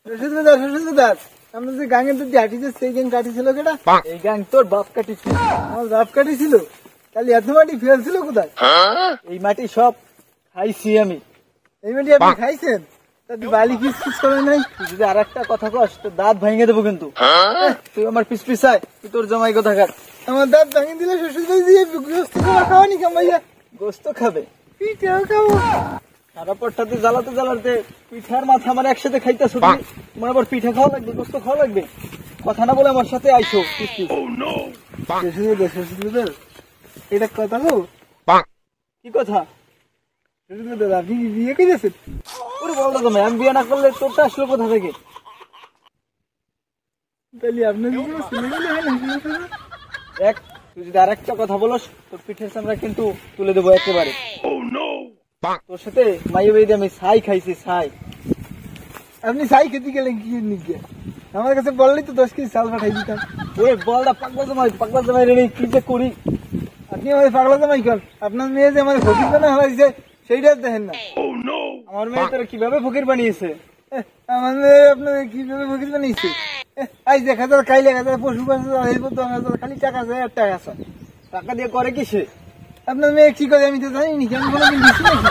আমরা যে গাঙের দুধ হাঁটিছে সেই গাং কাটিছিল কেটা? এই গাং তোর বাপ কাটিছিল। আমার বাপ কাটিছিল? তাহলে এত মাটি ফেলছিল কোথায়? এই মাটি সব খাইছি আমি। এই মাটি আপনি খাইছেন? তাতে বালি কিস কিস করে নাই? তুই যদি আর একটা কথা কস তোর দাঁত ভাঙে দেবো কিন্তু। তুই আমার পিস পিছায়, তুই তোর জামাই কথা কাট। আমার দাঁত ভাঙে দিলে শ্বশুর বাড়ি দিয়ে গোস্ত খাওয়া খাওয়ানি কামাইয়া? গোস্ত খাবে, পিঠাও খাবো। সারা পটটাতে জ্বালাতে জ্বালাতে পিঠার মাথা আমার একসাথে খাইতে ছুটি। তোমার আবার পিঠা খাওয়া লাগবে, গোস্ত খাওয়া লাগবে। কথা না বলে আমার সাথে আইসো। শ্বশুর এটা কথা গো? কি কথা? শ্বশুর আপনি বিয়ে করেছেন? ওরে বলতো তুমি, আমি বিয়ে না করলে তোরটা আসলো কোথা থেকে? তাহলে আপনার ছেলে হয় না? দেখ, তুই যদি আর একটা কথা বলস তোর পিঠের চামড়া কিন্তু তুলে দেবো একেবারে। তোর সাথে মাইয়ে বাড়িতে আমি ছাই খাইছি, ছাই। আপনি ছাই খেতে গেলেন কি নিকে? আমার কাছে বললেই তো 10 কেজি চাল পাঠাই দিতাম। ওরে বলটা পাগলা জামাই রে, কি যে করি। আপনি আমাদের পাগলা জামাই কর। আপনার মেয়ে যে আমাদের ফকির বানা হয়েছে সেইটা দেখেন না। আমার মেয়ে তোরা কিভাবে ফকির বানিয়েছে? আমার মেয়ে আপনার কিভাবে ফকির বানিয়েছে? আজ 1000 কাল 1000 পশু খালি টাকা যায় আর টাকা আছে। টাকা দিয়ে করে কি সে? আপনার মেয়ে কি করে আমি তো জানি নি। আমি কোনোদিন দিচ্ছি নাকি?